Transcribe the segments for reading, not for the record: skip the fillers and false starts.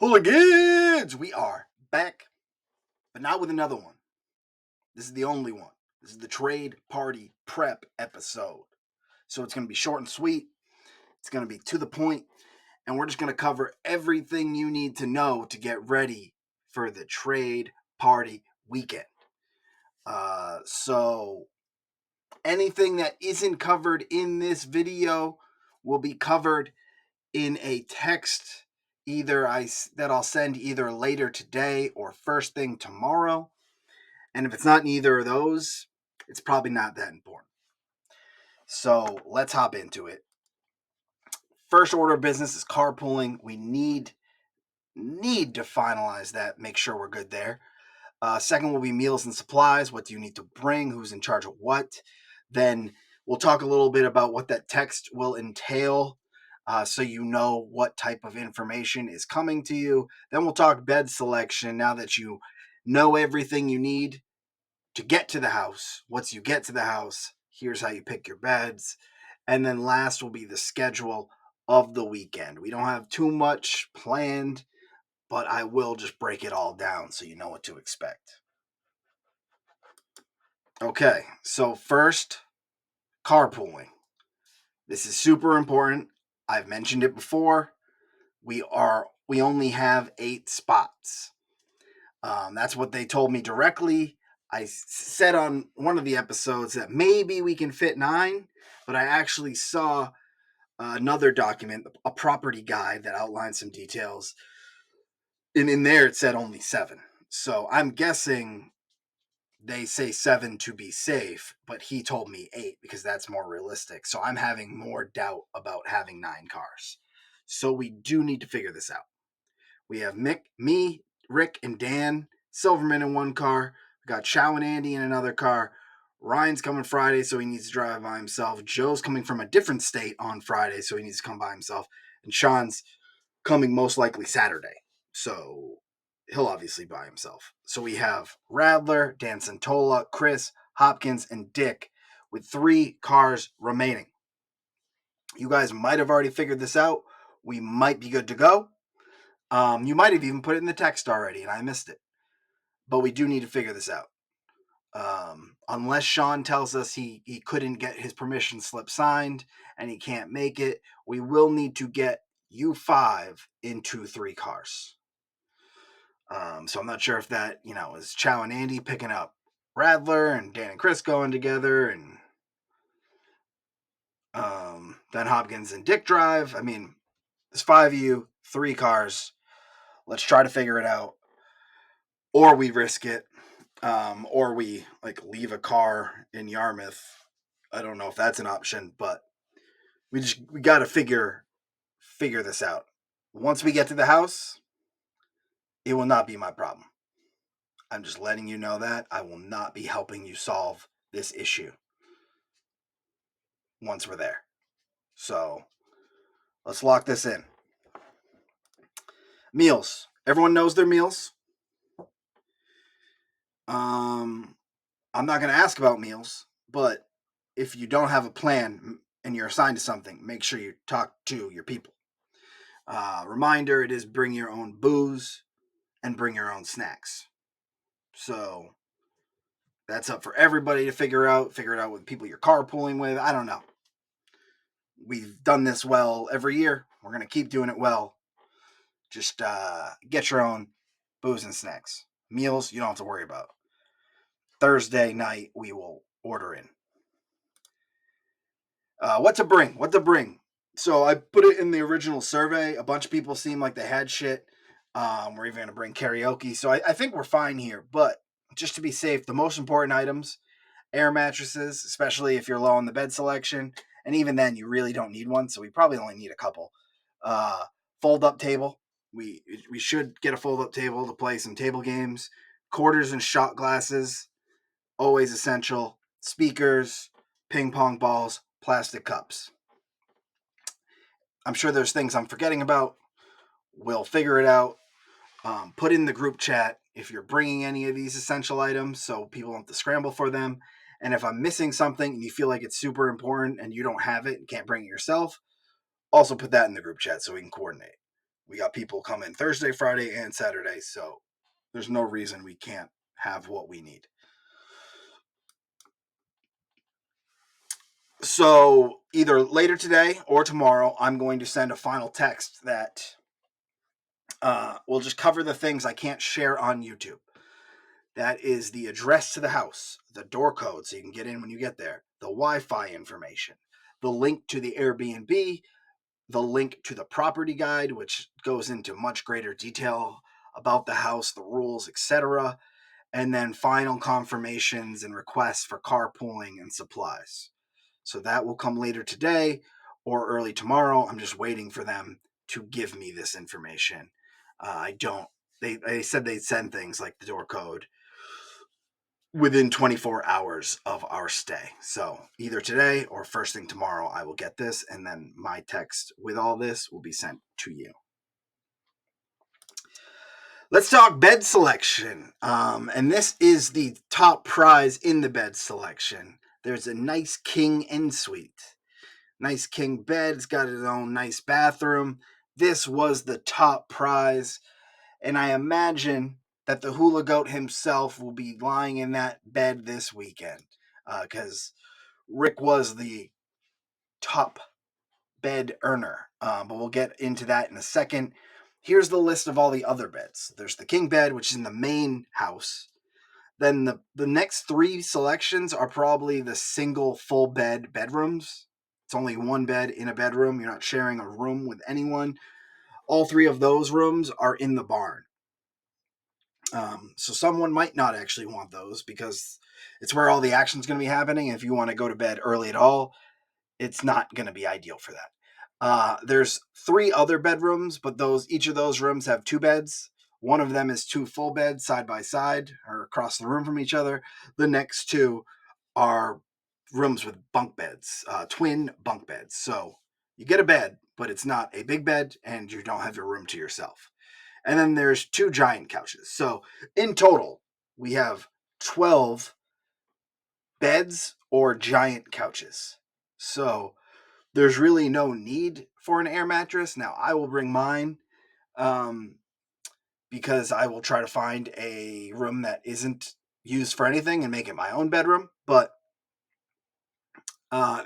Hooligans! We are back, but not with another one. This is the only one. This is the trade party prep episode. So it's going to be short and sweet. It's going to be to the point, and we're just going to cover everything you need to know to get ready for the trade party weekend. So anything that isn't covered in this video will be covered in a text that I'll send either later today or first thing tomorrow. And if it's not in either of those, it's probably not that important. So let's hop into it. First order of business is carpooling. We need to finalize that, make sure we're good there. Second will be meals and supplies. What do you need to bring? Who's in charge of what? Then we'll talk a little bit about what that text will entail, so you know what type of information is coming to you. Then we'll talk bed selection now that you know everything you need to get to the house. Once you get to the house, here's how you pick your beds. And then last will be the schedule of the weekend. We don't have too much planned, but I will just break it all down so you know what to expect. Okay, so first, carpooling. This is super important. I've mentioned it before. We only have 8 spots. That's what they told me directly. I said on one of the episodes that maybe we can fit 9, but I actually saw another document, a property guide that outlined some details, and in there it said only 7. So I'm guessing they say 7 to be safe, but he told me 8 because that's more realistic. So I'm having more doubt about having 9 cars. So we do need to figure this out. We have me, Rick, and Dan Silverman in one car. We got Chow and Andy in another car. Ryan's coming Friday, so he needs to drive by himself. Joe's coming from a different state on Friday, so he needs to come by himself. And Sean's coming most likely Saturday, so he'll obviously by himself. So we have Radler, Dan Santola, Chris, Hopkins, and Dick with 3 cars remaining. You guys might have already figured this out. We might be good to go. You might have even put it in the text already, and I missed it. But we do need to figure this out. Unless Sean tells us he couldn't get his permission slip signed and he can't make it, we will need to get you 5 into 3 cars. So I'm not sure if that, is Chow and Andy picking up Radler and Dan and Chris going together, and then Hopkins and Dick drive. I mean, there's 5 of you, 3 cars. Let's try to figure it out. Or we risk it. Or we leave a car in Yarmouth. I don't know if that's an option, but we got to figure this out. Once we get to the house, it will not be my problem. I'm just letting you know that I will not be helping you solve this issue once we're there. So let's lock this in. Meals. Everyone knows their meals. I'm not going to ask about meals, but if you don't have a plan and you're assigned to something, make sure you talk to your people. Reminder, it is bring your own booze and bring your own snacks. So that's up for everybody to figure out. Figure it out with people you're carpooling with. I don't know. We've done this well every year. We're going to keep doing it well. Just get your own booze and snacks. Meals, you don't have to worry about. Thursday night, we will order in. What to bring? So I put it in the original survey. A bunch of people seemed like they had shit. We're even going to bring karaoke. So I think we're fine here. But just to be safe, the most important items, air mattresses, especially if you're low on the bed selection. And even then, you really don't need one. So we probably only need a couple. Fold-up table. We should get a fold-up table to play some table games. Quarters and shot glasses, always essential. Speakers, ping pong balls, plastic cups. I'm sure there's things I'm forgetting about. We'll figure it out. Put in the group chat if you're bringing any of these essential items so people don't have to scramble for them. And if I'm missing something and you feel like it's super important and you don't have it and can't bring it yourself, also put that in the group chat so we can coordinate. We got people coming Thursday, Friday, and Saturday, so there's no reason we can't have what we need. So either later today or tomorrow, I'm going to send a final text that will just cover the things I can't share on YouTube. That is the address to the house, the door code so you can get in when you get there, the Wi-Fi information, the link to the Airbnb, the link to the property guide, which goes into much greater detail about the house, the rules, etc., and then final confirmations and requests for carpooling and supplies. So that will come later today or early tomorrow. I'm just waiting for them to give me this information. I don't. They said they'd send things like the door code within 24 hours of our stay. So either today or first thing tomorrow, I will get this, and then my text with all this will be sent to you. Let's talk bed selection. And this is the top prize in the bed selection. There's a nice king en suite. Nice king bed. It's got its own nice bathroom. This was the top prize. And I imagine that the hula goat himself will be lying in that bed this weekend. Because Rick was the top bed earner. But we'll get into that in a second. Here's the list of all the other beds. There's the king bed, which is in the main house. Then the next three selections are probably the single full bed bedrooms. It's only one bed in a bedroom. You're not sharing a room with anyone. All three of those rooms are in the barn. So someone might not actually want those because it's where all the action's going to be happening. If you want to go to bed early at all, it's not going to be ideal for that. There's three other bedrooms, but each of those rooms have two beds. One of them is two full beds side by side or across the room from each other. The next two are rooms with bunk beds, twin bunk beds. So you get a bed, but it's not a big bed and you don't have your room to yourself. And then there's two giant couches. So in total, we have 12 beds or giant couches. So there's really no need for an air mattress. Now, I will bring mine um, because I will try to find a room that isn't used for anything and make it my own bedroom. But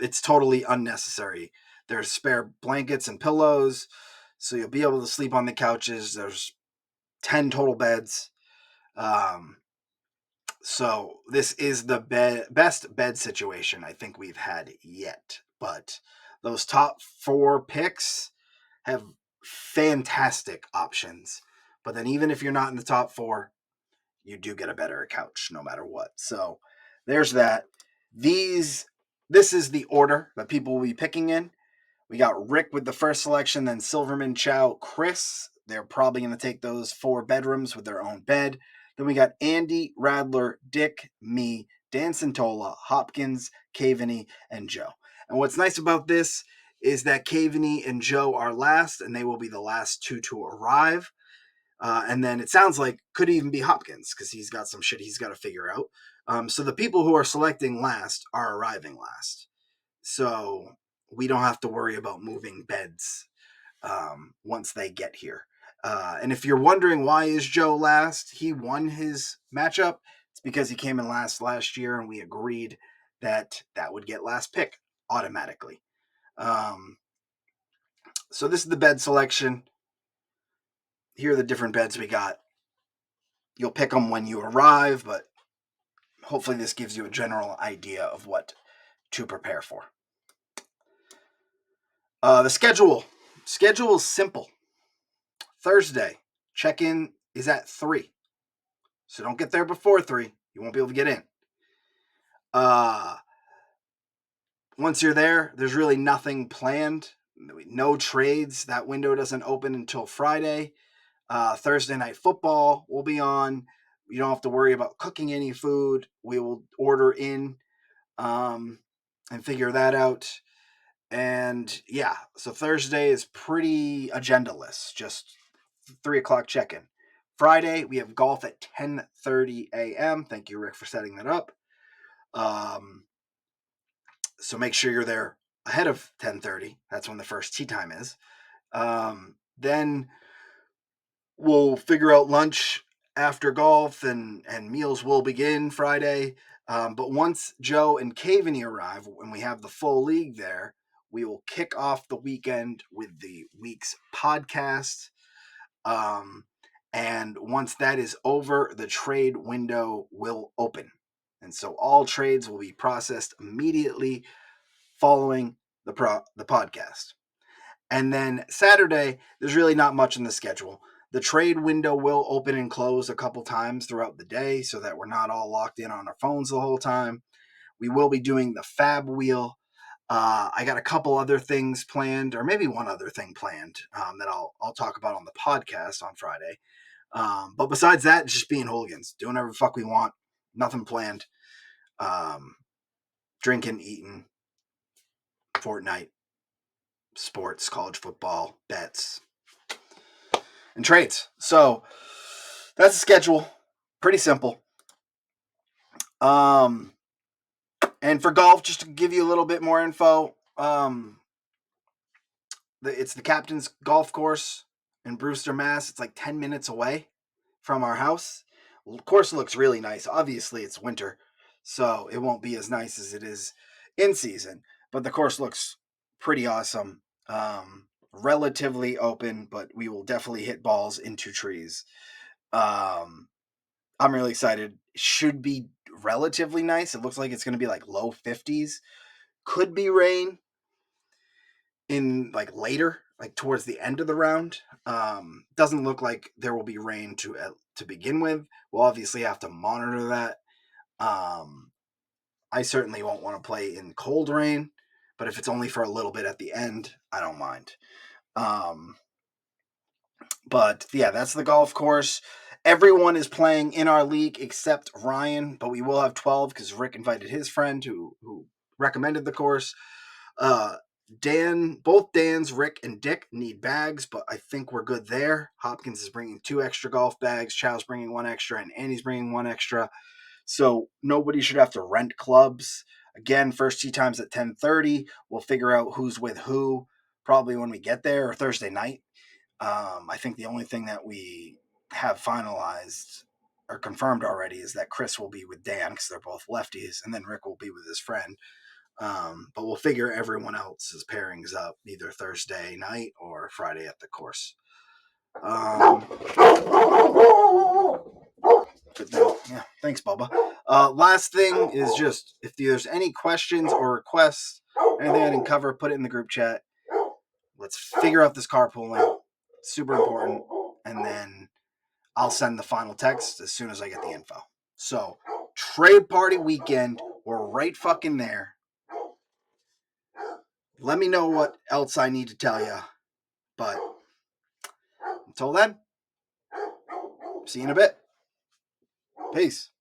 it's totally unnecessary. There's spare blankets and pillows, so you'll be able to sleep on the couches. There's 10 total beds. Um, so this is the best bed situation I think we've had yet. But those top four picks have fantastic options. But then even if you're not in the top four, you do get a better couch no matter what. So there's that. This is the order that people will be picking in. We got Rick with the first selection, then Silverman, Chow, Chris. They're probably going to take those four bedrooms with their own bed. Then we got Andy, Radler, Dick, me, Dan Santola, Hopkins, Caveney, and Joe. And what's nice about this is that Caveney and Joe are last, and they will be the last two to arrive. And then it sounds like could even be Hopkins because he's got some shit he's got to figure out. So the people who are selecting last are arriving last. So we don't have to worry about moving beds once they get here. And if you're wondering why is Joe last, he won his matchup. It's because he came in last year, and we agreed that that would get last pick automatically. So this is the bed selection. Here are the different beds we got. You'll pick them when you arrive, but hopefully this gives you a general idea of what to prepare for. The schedule. Schedule is simple. Thursday, check-in is at 3. So don't get there before 3. You won't be able to get in. Once you're there, there's really nothing planned. No trades. That window doesn't open until Friday. Thursday night football will be on. You don't have to worry about cooking any food. We will order in and figure that out. And yeah, so Thursday is pretty agendaless. Just 3 o'clock check-in. Friday, we have golf at 10:30 a.m. Thank you, Rick, for setting that up. So make sure you're there ahead of 10:30. That's when the first tee time is. Then We'll figure out lunch after golf, and meals will begin Friday. But once Joe and Caveney arrive, when we have the full league there, we will kick off the weekend with the week's podcast. Um, and once that is over, the trade window will open. And so all trades will be processed immediately following the podcast. And then Saturday, there's really not much in the schedule. The trade window will open and close a couple times throughout the day so that we're not all locked in on our phones the whole time. We will be doing the Fab Wheel. I got a couple other things planned, or maybe one other thing planned that I'll talk about on the podcast on Friday. But besides that, it's just being hooligans, doing whatever the fuck we want, nothing planned. Drinking, eating, Fortnite, sports, college football, bets, and trades. So that's the schedule. Pretty simple. And for golf, just to give you a little bit more info, it's the Captain's Golf Course in Brewster, Mass. It's like 10 minutes away from our house. The course looks really nice. Obviously, it's winter, so it won't be as nice as it is in season. But the course looks pretty awesome. Relatively open, but we will definitely hit balls into trees. I'm really excited. Should be relatively nice. It looks like it's going to be like low 50s. Could be rain in like later, like towards the end of the round. Doesn't look like there will be rain to begin with. We'll obviously have to monitor that. I certainly won't want to play in cold rain, but if it's only for a little bit at the end, I don't mind. But yeah, that's the golf course. Everyone is playing in our league except Ryan, but we will have 12 because Rick invited his friend who recommended the course. Both Dan's, Rick, and Dick need bags, but I think we're good there. Hopkins is bringing 2 extra golf bags. Chow's bringing 1 extra, and Annie's bringing 1 extra. So nobody should have to rent clubs. Again, first tee times at 10:30. We'll figure out who's with who probably when we get there or Thursday night. I think the only thing that we have finalized or confirmed already is that Chris will be with Dan because they're both lefties, and then Rick will be with his friend. But we'll figure everyone else's pairings up either Thursday night or Friday at the course. Yeah, thanks, Bubba. Last thing is just if there's any questions or requests, anything I didn't cover, put it in the group chat. Let's figure out this carpooling. Super important. And then I'll send the final text as soon as I get the info. So, trade party weekend. We're right fucking there. Let me know what else I need to tell you. But until then, see you in a bit. Peace.